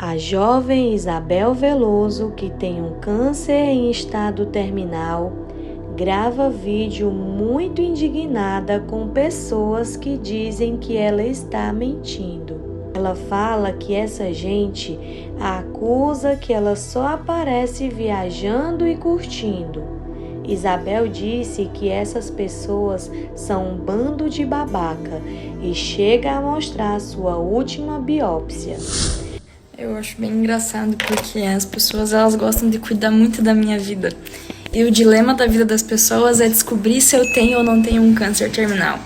A jovem Isabel Veloso, que tem um câncer em estado terminal, grava vídeo muito indignada com pessoas que dizem que ela está mentindo. Ela fala que essa gente a acusa que ela só aparece viajando e curtindo. Isabel disse que essas pessoas são um bando de babaca e chega a mostrar sua última biópsia. Eu acho bem engraçado porque as pessoas elas gostam de cuidar muito da minha vida. E o dilema da vida das pessoas é descobrir se eu tenho ou não tenho um câncer terminal.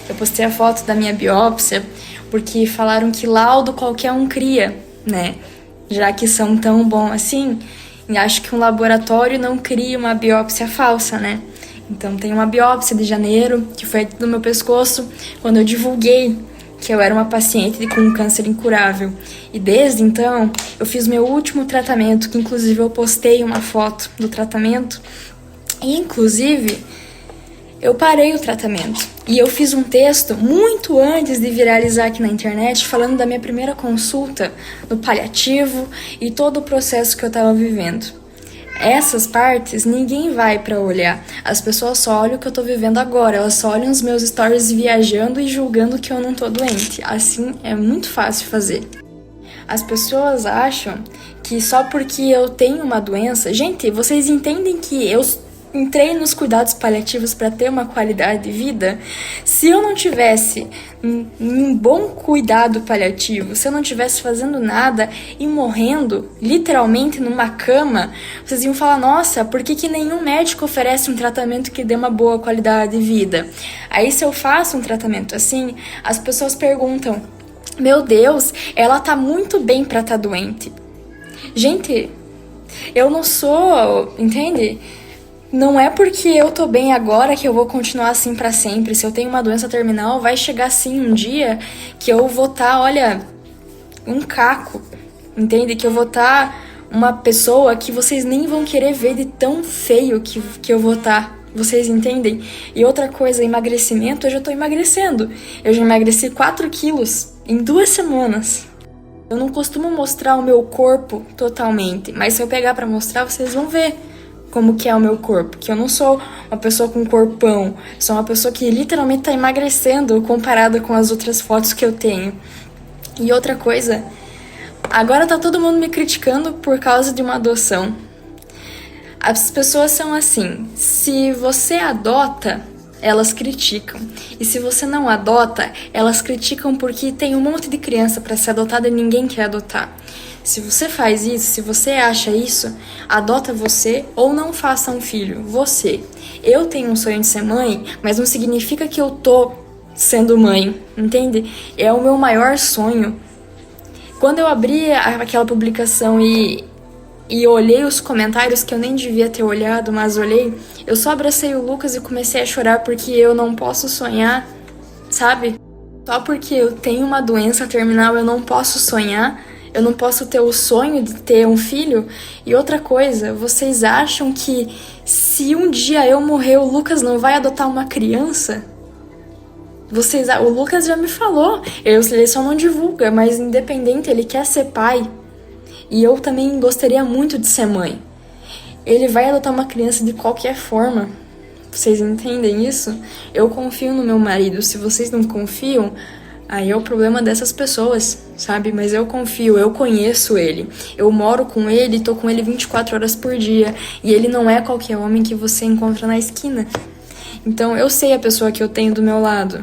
Eu postei a foto da minha biópsia porque falaram que laudo qualquer um cria, né? Já que são tão bons assim, e acho que um laboratório não cria uma biópsia falsa, né? Então tem uma biópsia de janeiro que foi do meu pescoço quando eu divulguei que eu era uma paciente com um câncer incurável. E desde então, eu fiz meu último tratamento, que inclusive eu postei uma foto do tratamento. E inclusive, eu parei o tratamento. E eu fiz um texto muito antes de viralizar aqui na internet, falando da minha primeira consulta no paliativo e todo o processo que eu estava vivendo. Essas partes ninguém vai pra olhar. As pessoas só olham o que eu tô vivendo agora. Elas só olham os meus stories viajando e julgando que eu não tô doente. Assim é muito fácil fazer. As pessoas acham que só porque eu tenho uma doença... Gente, vocês entendem que eu entrei nos cuidados paliativos para ter uma qualidade de vida? Se eu não tivesse um bom cuidado paliativo, se eu não tivesse fazendo nada e morrendo, literalmente numa cama, vocês iam falar, nossa, por que nenhum médico oferece um tratamento que dê uma boa qualidade de vida? Aí se eu faço um tratamento assim, as pessoas perguntam, meu Deus, ela tá muito bem pra estar doente. Gente, eu não sou, entende? Não é porque eu tô bem agora que eu vou continuar assim pra sempre. Se eu tenho uma doença terminal, vai chegar assim um dia que eu vou estar, olha, um caco, entende? Que eu vou estar uma pessoa que vocês nem vão querer ver de tão feio que eu vou estar. Vocês entendem? E outra coisa, emagrecimento, eu já tô emagrecendo. Eu já emagreci 4 quilos em 2 semanas. Eu não costumo mostrar o meu corpo totalmente, mas se eu pegar pra mostrar, vocês vão ver como que é o meu corpo, que eu não sou uma pessoa com corpão, sou uma pessoa que literalmente tá emagrecendo comparada com as outras fotos que eu tenho. E outra coisa, agora tá todo mundo me criticando por causa de uma adoção. As pessoas são assim, se você adota, elas criticam. E se você não adota, elas criticam porque tem um monte de criança para ser adotada e ninguém quer adotar. Se você faz isso, se você acha isso, adota você ou não faça um filho, você. Eu tenho um sonho de ser mãe, mas não significa que eu tô sendo mãe, entende? É o meu maior sonho. Quando eu abri aquela publicação e olhei os comentários que eu nem devia ter olhado, mas olhei, eu só abracei o Lucas e comecei a chorar porque eu não posso sonhar, sabe? Só porque eu tenho uma doença terminal eu não posso sonhar. Eu não posso ter o sonho de ter um filho. E outra coisa, vocês acham que se um dia eu morrer, o Lucas não vai adotar uma criança? O Lucas já me falou, ele só não divulga, mas independente, ele quer ser pai. E eu também gostaria muito de ser mãe. Ele vai adotar uma criança de qualquer forma. Vocês entendem isso? Eu confio no meu marido. Se vocês não confiam, aí é o problema dessas pessoas, sabe? Mas eu confio, eu conheço ele. Eu moro com ele, tô com ele 24 horas por dia. E ele não é qualquer homem que você encontra na esquina. Então eu sei a pessoa que eu tenho do meu lado.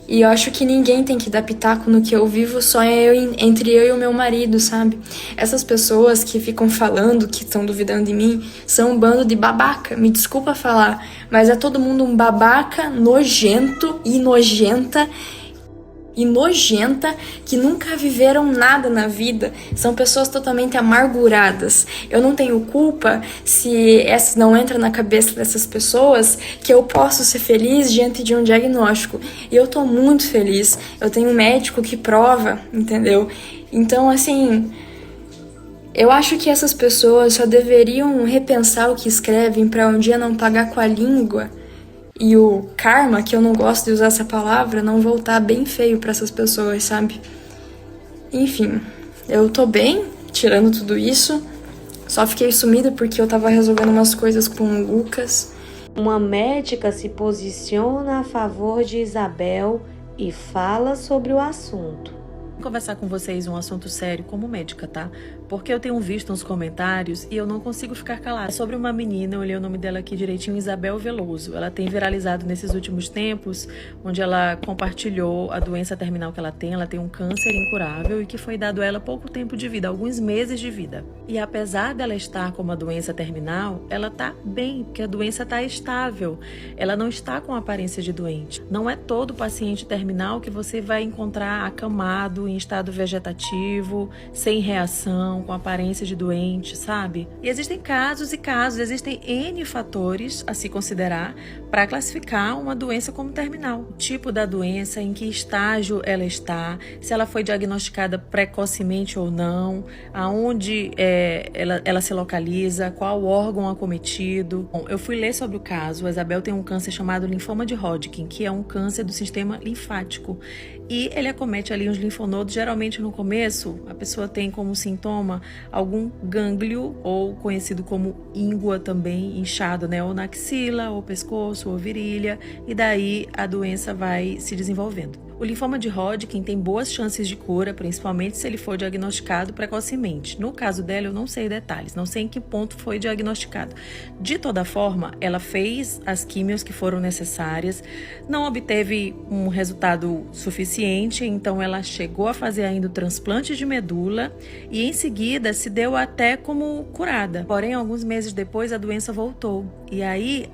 E eu acho que ninguém tem que dar pitaco no que eu vivo, só entre eu e o meu marido, sabe? Essas pessoas que ficam falando, que estão duvidando de mim, são um bando de babaca. Me desculpa falar, mas é todo mundo um babaca, nojento e nojenta que nunca viveram nada na vida. São pessoas totalmente amarguradas. Eu não tenho culpa se essa não entra na cabeça dessas pessoas que eu posso ser feliz diante de um diagnóstico. E eu tô muito feliz. Eu tenho um médico que prova, entendeu? Então, assim, eu acho que essas pessoas só deveriam repensar o que escrevem para um dia não pagar com a língua e o karma, que eu não gosto de usar essa palavra, não voltar bem feio pra essas pessoas, sabe? Enfim, Eu tô bem, tirando tudo isso. Só fiquei sumida porque eu tava resolvendo umas coisas com o Lucas. Uma médica se posiciona a favor de Isabel e fala sobre o assunto. Vou conversar com vocês um assunto sério como médica, tá? Porque eu tenho visto uns comentários e eu não consigo ficar calada. É sobre uma menina, eu olhei o nome dela aqui direitinho, Isabel Veloso. Ela tem viralizado nesses últimos tempos, onde ela compartilhou a doença terminal que ela tem um câncer incurável e que foi dado a ela pouco tempo de vida, alguns meses de vida. E apesar dela estar com uma doença terminal, ela tá bem, porque a doença tá estável. Ela não está com aparência de doente. Não é todo paciente terminal que você vai encontrar acamado, em estado vegetativo, sem reação, com aparência de doente, sabe? E existem casos e casos, existem N fatores a se considerar para classificar uma doença como terminal. O tipo da doença, em que estágio ela está, se ela foi diagnosticada precocemente ou não, aonde ela se localiza, qual órgão acometido. Bom, eu fui ler sobre o caso. A Isabel tem um câncer chamado linfoma de Hodgkin, que é um câncer do sistema linfático. E ele acomete ali os linfonodos. Geralmente no começo, a pessoa tem como sintoma algum gânglio, ou conhecido como íngua também, inchado, né? Ou na axila, ou pescoço, ou virilha. E daí a doença vai se desenvolvendo. O linfoma de Hodgkin tem boas chances de cura, principalmente se ele for diagnosticado precocemente. No caso dela, eu não sei detalhes, não sei em que ponto foi diagnosticado. De toda forma, ela fez as químios que foram necessárias, não obteve um resultado suficiente, então ela chegou a fazer ainda o transplante de medula e em seguida se deu até como curada. Porém, alguns meses depois, a doença voltou. E aí,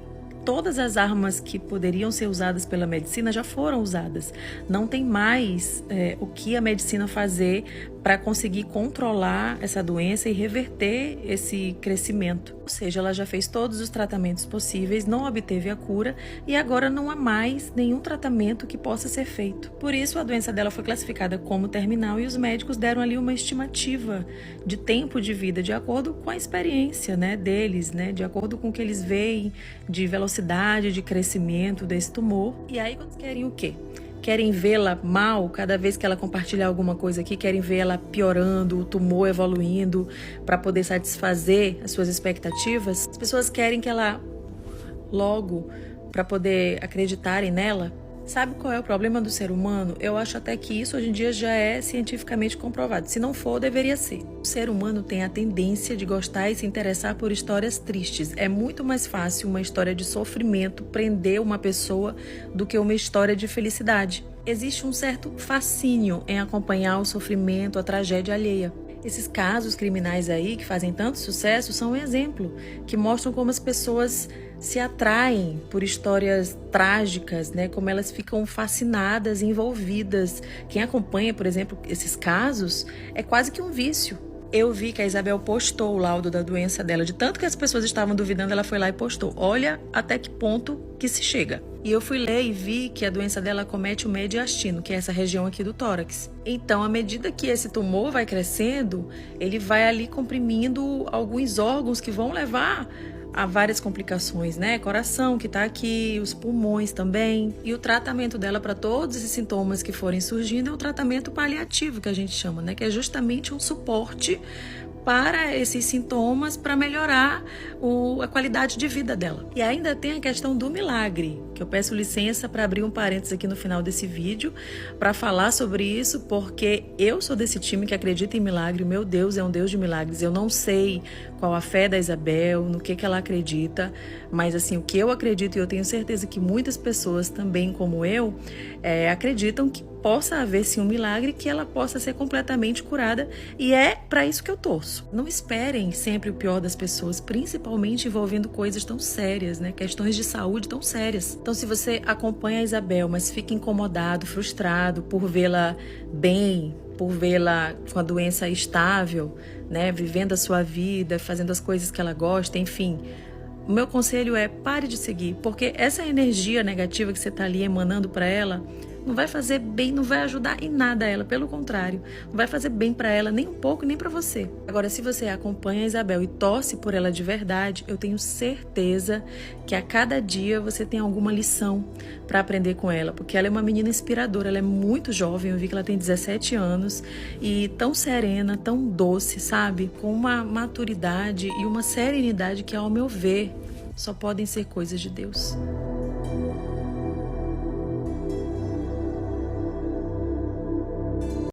todas as armas que poderiam ser usadas pela medicina já foram usadas. Não tem mais o que a medicina fazer para conseguir controlar essa doença e reverter esse crescimento. Ou seja, ela já fez todos os tratamentos possíveis, não obteve a cura e agora não há mais nenhum tratamento que possa ser feito. Por isso, a doença dela foi classificada como terminal e os médicos deram ali uma estimativa de tempo de vida de acordo com a experiência, né, deles, né, de acordo com o que eles veem de velocidade de crescimento desse tumor. E aí, quando querem o quê? Querem vê-la mal, cada vez que ela compartilhar alguma coisa aqui, querem ver ela piorando, o tumor evoluindo para poder satisfazer as suas expectativas. As pessoas querem que ela logo, para poder acreditarem nela. Sabe qual é o problema do ser humano? Eu acho até que isso hoje em dia já é cientificamente comprovado. Se não for, deveria ser. O ser humano tem a tendência de gostar e se interessar por histórias tristes. É muito mais fácil uma história de sofrimento prender uma pessoa do que uma história de felicidade. Existe um certo fascínio em acompanhar o sofrimento, a tragédia alheia. Esses casos criminais aí que fazem tanto sucesso são um exemplo, que mostram como as pessoas se atraem por histórias trágicas, né? Como elas ficam fascinadas, envolvidas. Quem acompanha, por exemplo, esses casos, é quase que um vício. Eu vi que a Isabel postou o laudo da doença dela, de tanto que as pessoas estavam duvidando, ela foi lá e postou. Olha até que ponto que se chega. E eu fui ler e vi que a doença dela acomete o mediastino, que é essa região aqui do tórax. Então, à medida que esse tumor vai crescendo, ele vai ali comprimindo alguns órgãos que vão levar há várias complicações, né? Coração que tá aqui, os pulmões também. E o tratamento dela para todos esses sintomas que forem surgindo é um tratamento paliativo, que a gente chama, né? Que é justamente um suporte para esses sintomas, para melhorar a qualidade de vida dela. E ainda tem a questão do milagre, que eu peço licença para abrir um parênteses aqui no final desse vídeo, para falar sobre isso, porque eu sou desse time que acredita em milagre. O meu Deus é um Deus de milagres. Eu não sei qual a fé da Isabel, no que ela acredita, mas assim, o que eu acredito, e eu tenho certeza que muitas pessoas também, como eu, acreditam que possa haver sim um milagre, que ela possa ser completamente curada, e é para isso que eu torço. Não esperem sempre o pior das pessoas, principalmente envolvendo coisas tão sérias, né? Questões de saúde tão sérias. Então, se você acompanha a Isabel, mas fica incomodado, frustrado por vê-la bem, por vê-la com a doença estável, né? Vivendo a sua vida, fazendo as coisas que ela gosta, enfim, o meu conselho é: pare de seguir, porque essa energia negativa que você está ali emanando para ela Não vai fazer bem, não vai ajudar em nada ela, pelo contrário. Não vai fazer bem para ela nem um pouco, nem para você. Agora, se você acompanha a Isabel e torce por ela de verdade, eu tenho certeza que a cada dia você tem alguma lição para aprender com ela, porque ela é uma menina inspiradora, ela é muito jovem, eu vi que ela tem 17 anos e tão serena, tão doce, sabe? Com uma maturidade e uma serenidade que, ao meu ver, só podem ser coisas de Deus.